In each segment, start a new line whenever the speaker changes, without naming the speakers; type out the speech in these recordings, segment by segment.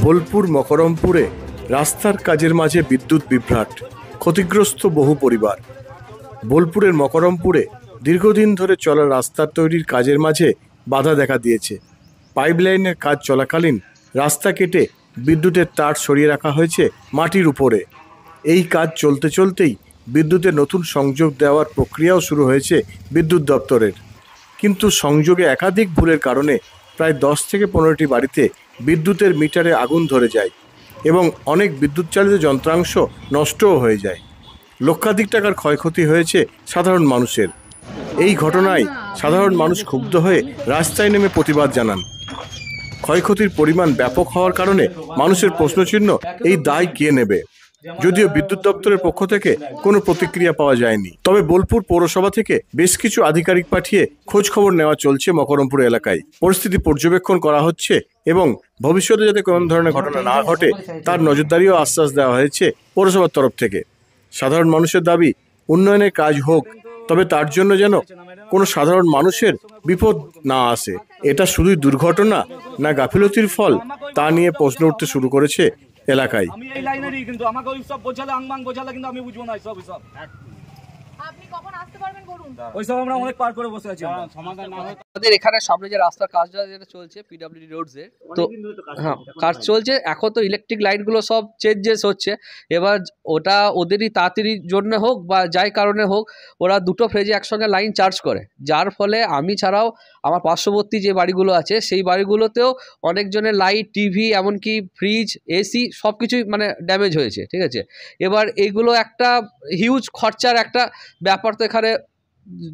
বোলপুর মকরমপুরে রাস্তার কাজের মাঝে বিদ্যুৎ বিভ্রাট, ক্ষতিগ্রস্ত বহু পরিবার। বোলপুরের মকরমপুরে দীর্ঘদিন ধরে চলা রাস্তা তৈরির কাজের মাঝে বাধা দেখা দিয়েছে। পাইপলাইনের কাজ চলাকালীন রাস্তা কেটে বিদ্যুতের তার সরিয়ে রাখা হয়েছে মাটির উপরে। এই কাজ চলতে চলতেই বিদ্যুতের নতুন সংযোগ দেওয়ার প্রক্রিয়াও শুরু হয়েছে বিদ্যুৎ দপ্তরের, কিন্তু সংযোগে একাধিক ভুলের কারণে প্রায় 10 থেকে 15টি বাড়িতে বিদ্যুতের মিটারে আগুন ধরে যায় এবং অনেক বিদ্যুৎ চালিত যন্ত্রাংশ নষ্টও হয়ে যায়। লক্ষাধিক টাকার ক্ষয়ক্ষতি হয়েছে সাধারণ মানুষের। এই ঘটনায় সাধারণ মানুষ ক্ষুব্ধ হয়ে রাস্তায় নেমে প্রতিবাদ জানান। ক্ষয়ক্ষতির পরিমাণ ব্যাপক হওয়ার কারণে মানুষের প্রশ্নচিহ্ন, এই দায় কে নেবে? যদিও বিদ্যুৎ দপ্তরের পক্ষ থেকে কোনো প্রতিক্রিয়া পাওয়া যায়নি, তবে বোলপুর পৌরসভা থেকে বেশ কিছু আধিকারিক পাঠিয়ে খোঁজ খবর নেওয়া চলছে মকরমপুর এলাকায়। পরিস্থিতি পর্যবেক্ষণ করা হচ্ছে এবং ভবিষ্যতে যাতে কোনো ধরনের ঘটনা না ঘটে তার নজরদারিও আশ্বাস দেওয়া হয়েছে পৌরসভার তরফ থেকে। সাধারণ মানুষের দাবি, উন্নয়নের কাজ হোক, তবে তার জন্য যেন কোনো সাধারণ মানুষের বিপদ না আসে। এটা শুধুই দুর্ঘটনা না গাফিলতির ফল, তা নিয়ে প্রশ্ন উঠতে শুরু করেছে এলাকায়।
আমাদের এখানে সামনে যে রাস্তার কাজটা যেটা চলছে পিডব্লিউডি রোডস এর, তো হ্যাঁ কাজ চলছে। এখন তো ইলেকট্রিক লাইট গুলো সব চেঞ্জেস হচ্ছে। এবার ওটা ওদেরই তাড়াতাড়ির জন্য হোক বা যাই কারণে হোক, ওরা দুটো ফ্রেজে একসঙ্গে লাইন চার্জ করে, যার ফলে আমি ছাড়াও আমার পার্শ্ববর্তী যে বাড়িগুলো আছে সেই বাড়িগুলোতেও অনেকজনের লাইট, টিভি, এমনকি ফ্রিজ, এসি সব কিছুই মানে ড্যামেজ হয়েছে। ঠিক আছে, এবার এইগুলো একটা হিউজ খরচার একটা ব্যাপার তো এখানে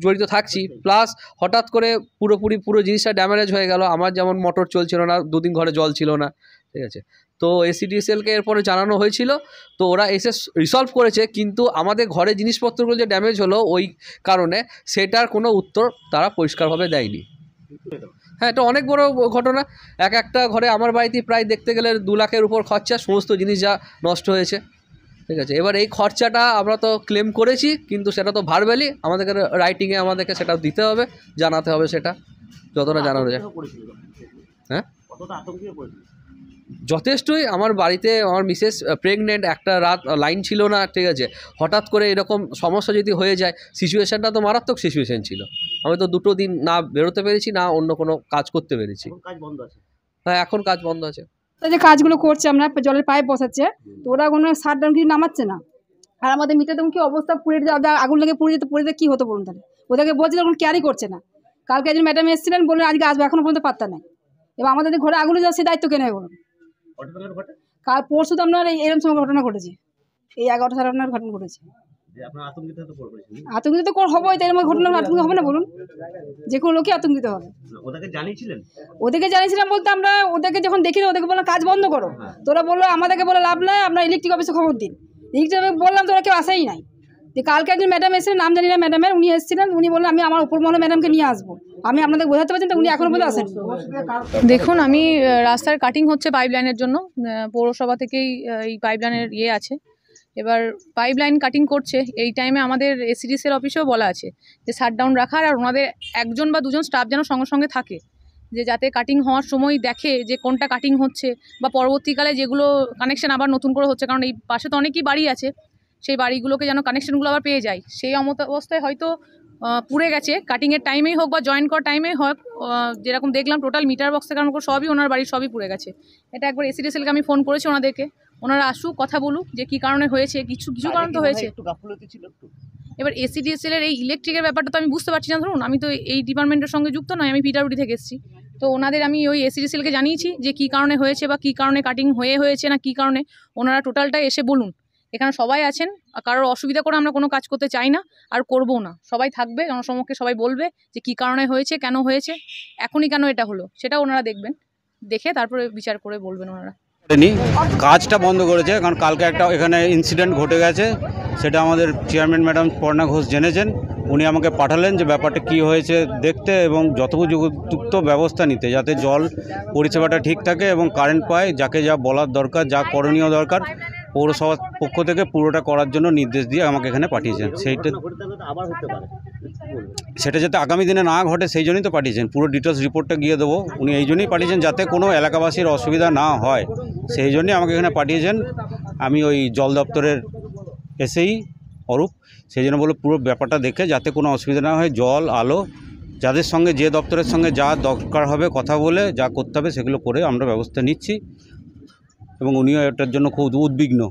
জড়িত থাকছি, প্লাস হঠাৎ করে পুরো জিনিসটা ড্যামেজ হয়ে গেল। আমার যেমন মোটর চলছিল না, 2 দিন ঘরে জল ছিল না। ঠিক আছে, তো এসিডিএসএলকে এরপরে জানানো হয়েছিল, তো ওরা এসে রিসলভ করেছে, কিন্তু আমাদের ঘরে জিনিসপত্রগুলো যে ড্যামেজ হলো ওই কারণে সেটার কোনো উত্তর তারা পরিষ্কারভাবে দেয়নি। হ্যাঁ, এটা অনেক বড় ঘটনা। একটা ঘরে আমার বাড়িতে প্রায় দেখতে গেলে 2 লাখের উপর খরচা, সমস্ত জিনিস যা নষ্ট হয়েছে। ঠিক আছে, এবার এই খরচাটা আমরা তো ক্লেম করেছি, কিন্তু সেটা তো ভার্বালি, আমাদেরকে রাইটিংয়ে আমাদেরকে সেটা দিতে হবে, জানাতে হবে, সেটা যতটা জানানো যায়। হ্যাঁ, যথেষ্টই। আমার বাড়িতে আমার মিসেস প্রেগনেন্ট, একটা রাত লাইন ছিল না। ঠিক আছে, হঠাৎ করে এরকম সমস্যা যদি হয়ে যায়, সিচুয়েশানটা তো মারাত্মক সিচুয়েশান ছিল। আমি তো 2 দিন না বেরোতে পেরেছি, না অন্য কোনো কাজ করতে পেরেছি। হ্যাঁ, এখন কাজ বন্ধ আছে।
যে কাজগুলো করছে, আমরা জলের পাইপ বসাচ্ছে, তো ওরা কোনো শাটডাউন কিছু নামাচ্ছে না। আর আমাদের মিটার তখন কি অবস্থা, পুড়ে আগুন লেগে পুড়ে যেতে কী হতো বলুন তাহলে? ওদেরকে বলছে তখন ক্যারি করছে না। কালকে একজন ম্যাডাম এসেছিলেন, বললেন আজকে আসবে, এখনো পর্যন্ত পাত্তা নেই। এবার আমাদের ঘরে আগুনে যাওয়া সে দায়িত্ব কে নেবে বলুন? কাল পরশু তো আপনার এরকম সময় ঘটনা ঘটেছে, এই 11টা সাড়ে 11টার ঘটনা ঘটেছে। আতঙ্কিত তো হবোই, তাই এরকম ঘটনা আতঙ্কিত হবে না বলুন? যে কোনো লোকই আতঙ্কিত হবে। ওদেরকে জানিয়েছিলাম বলতে, আমরা ওদেরকে যখন দেখি ওদেরকে বললাম কাজ বন্ধ করো, তোরা বললো আমাদেরকে বলে লাভ নাই, আপনার ইলেকট্রিক অফিসে খবর দিন। ইলেকট্রিক বললাম, তোরা কেউ আসেই নাই। যে কালকে একজন ম্যাডাম এসেছিলেন, নাম জানি না ম্যাডামের, উনি এসেছিলেন, উনি বললেন আমি আমার উপর মহলে ম্যাডামকে নিয়ে আসবো, আমি আপনাদের বোঝাতে পারছেন, তো উনি এখনো পর্যন্ত আসেন।
দেখুন, আমি রাস্তার কাটিং হচ্ছে পাইপলাইনের জন্য, পৌরসভা থেকেই এই পাইপলাইনের আছে। এবার পাইপলাইন কাটিং করছে, এই টাইমে আমাদের এসিডিসিএল অফিসেও বলা আছে যে শাটডাউন রাখার, আর ওনাদের 1 বা 2 স্টাফ যেন সঙ্গে সঙ্গে থাকে, যে যাতে কাটিং হওয়ার সময় দেখে যে কোনটা কাটিং হচ্ছে, বা পরবর্তীকালে যেগুলো কানেকশন আবার নতুন করে হচ্ছে, কারণ এই পাশে তো অনেকই বাড়ি আছে, সেই বাড়িগুলোকে যেন কানেকশনগুলো আবার পেয়ে যায়। সেই অবস্থায় হয়তো পুড়ে গেছে, কাটিংয়ের টাইমেই হোক বা জয়েন করার টাইমেই হোক, যেরকম দেখলাম টোটাল মিটার বক্স থেকে সবই ওনার বাড়ির সবই পুড়ে গেছে। এটা একবার এসিডিসিএলকে আমি ফোন করেছি ওনাদেরকে, ওনারা আসুক, কথা বলুক যে কী কারণে হয়েছে, কিছু কারণ তো হয়েছে। এবার এসিডিএসএল এর এই ইলেকট্রিকের ব্যাপারটা তো আমি বুঝতে পারছি না। ধরুন, আমি তো এই ডিপার্টমেন্টের সঙ্গে যুক্ত নয়, আমি পিডব্লিউডি থেকে এসেছি। তো ওনাদের আমি ওই এসিডিসিএলকে জানিয়েছি যে কী কারণে হয়েছে বা কী কারণে কাটিং হয়েছে না কী কারণে, ওনারা টোটালটা এসে বলুন। এখানে সবাই আছেন, কারোর অসুবিধা করে আমরা কোনো কাজ করতে চাই না, আর করবো না। সবাই থাকবে, জনসমক্ষে সবাই বলবে যে কী কারণে হয়েছে, কেন হয়েছে, এখনই কেন এটা হলো, সেটা ওনারা দেখবেন, দেখে তারপরে বিচার করে বলবেন ওনারা।
কাজটা বন্ধ করেছে কারণ কালকে একটা এখানে ইনসিডেন্ট ঘটে গেছে, সেটা আমাদের চেয়ারম্যান ম্যাডাম পর্ণা ঘোষ জেনেছেন। উনি আমাকে পাঠালেন যে ব্যাপারটা কী হয়েছে দেখতে এবং যথোপযুক্ত ব্যবস্থা নিতে, যাতে জল পরিষেবাটা ঠিক থাকে এবং কারেন্ট পায়, যাকে যা বলার দরকার, যা করণীয় দরকার পৌরসভার পক্ষ থেকে পুরোটা করার জন্য নির্দেশ দিয়ে আমাকে এখানে পাঠিয়েছেন। সেটা যাতে আগামী দিনে না ঘটে সেই জন্যই তো পাঠিয়েছেন। পুরো ডিটেলস রিপোর্টটা গিয়ে দেবো, উনি এই জন্যই পাঠিয়েছেন যাতে কোনো এলাকাবাসীর অসুবিধা না হয়, সেই জন্যই আমাকে এখানে পাঠিয়েছেন। আমি ওই জল দপ্তরের এসেই অরূপ, সেই জন্য বলে পুরো ব্যাপারটা দেখে যাতে কোনো অসুবিধা না হয়, জল আলো যাদের সঙ্গে যে দপ্তরের সঙ্গে যা দরকার হবে কথা বলে যা করতে হবে সেগুলো করে আমরা ব্যবস্থা নিচ্ছি এবং উনিও এটার জন্য খুব উদ্বিগ্ন।